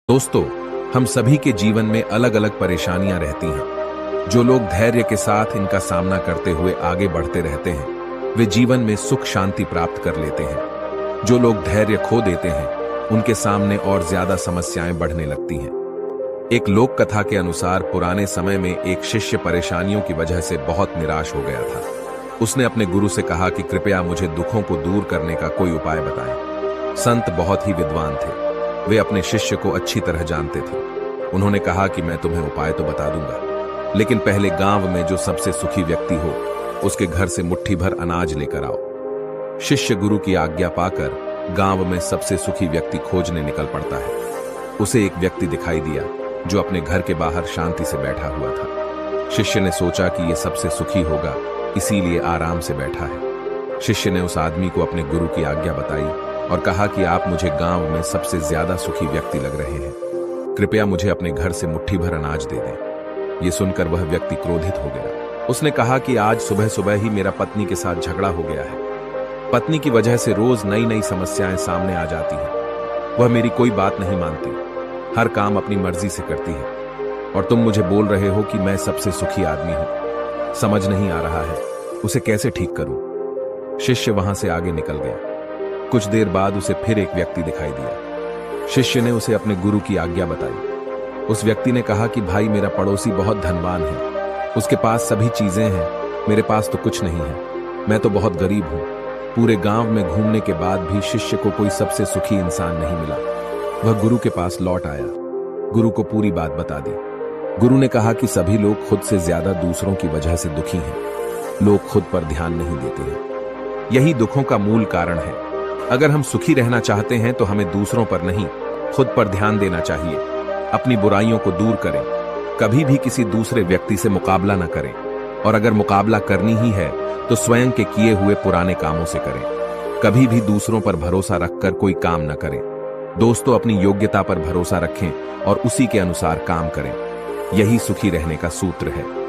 दोस्तों, हम सभी के जीवन में अलग अलग परेशानियां रहती हैं। जो लोग धैर्य के साथ इनका सामना करते हुए आगे बढ़ते रहते हैं, वे जीवन में सुख शांति प्राप्त कर लेते हैं। जो लोग धैर्य खो देते हैं, उनके सामने और ज्यादा समस्याएं बढ़ने लगती हैं। एक लोक कथा के अनुसार पुराने समय में एक शिष्य परेशानियों की वजह से बहुत निराश हो गया था। उसने अपने गुरु से कहा कि कृपया मुझे दुखों को दूर करने का कोई उपाय बताएं। संत बहुत ही विद्वान थे। वे अपने शिष्य को अच्छी तरह जानते थे। उन्होंने कहा कि मैं तुम्हें उपाय तो बता दूंगा, लेकिन पहले गांव में जो सबसे सुखी व्यक्ति हो, उसके घर से मुट्ठी भर अनाज लेकर आओ। शिष्य गुरु की आज्ञा पाकर गांव में सबसे सुखी व्यक्ति खोजने निकल पड़ता है। उसे एक व्यक्ति दिखाई दिया जो अपने घर के बाहर शांति से बैठा हुआ था। शिष्य ने सोचा कि यह सबसे सुखी होगा, इसीलिए आराम से बैठा है। शिष्य ने उस आदमी को अपने गुरु की आज्ञा बताई और कहा कि आप मुझे गांव में सबसे ज्यादा सुखी व्यक्ति लग रहे हैं, कृपया मुझे अपने घर से मुट्ठी भर अनाज दे दें। यह सुनकर वह व्यक्ति क्रोधित हो गया। उसने कहा कि आज सुबह सुबह ही मेरा पत्नी के साथ झगड़ा हो गया है। पत्नी की वजह से रोज नई नई समस्याएं सामने आ जाती हैं। वह मेरी कोई बात नहीं मानती, हर काम अपनी मर्जी से करती है, और तुम मुझे बोल रहे हो कि मैं सबसे सुखी आदमी हूं। समझ नहीं आ रहा है उसे कैसे ठीक करूं। शिष्य वहां से आगे निकल गया। कुछ देर बाद उसे फिर एक व्यक्ति दिखाई दिया। शिष्य ने उसे अपने गुरु की आज्ञा बताई। उस व्यक्ति ने कहा कि भाई, मेरा पड़ोसी बहुत धनवान है, उसके पास सभी चीजें हैं, मेरे पास तो कुछ नहीं है। मैं तो बहुत गरीब हूं। पूरे गांव में घूमने के बाद भी शिष्य को कोई सबसे सुखी इंसान नहीं मिला। वह गुरु के पास लौट आया, गुरु को पूरी बात बता दी। गुरु ने कहा कि सभी लोग खुद से ज्यादा दूसरों की वजह से दुखी हैं। लोग खुद पर ध्यान नहीं देते हैं। यही दुखों का मूल कारण है। अगर हम सुखी रहना चाहते हैं तो हमें दूसरों पर नहीं, खुद पर ध्यान देना चाहिए। अपनी बुराइयों को दूर करें। कभी भी किसी दूसरे व्यक्ति से मुकाबला न करें, और अगर मुकाबला करनी ही है तो स्वयं के किए हुए पुराने कामों से करें। कभी भी दूसरों पर भरोसा रखकर कोई काम न करें। दोस्तों, अपनी योग्यता पर भरोसा रखें और उसी के अनुसार काम करें। यही सुखी रहने का सूत्र है।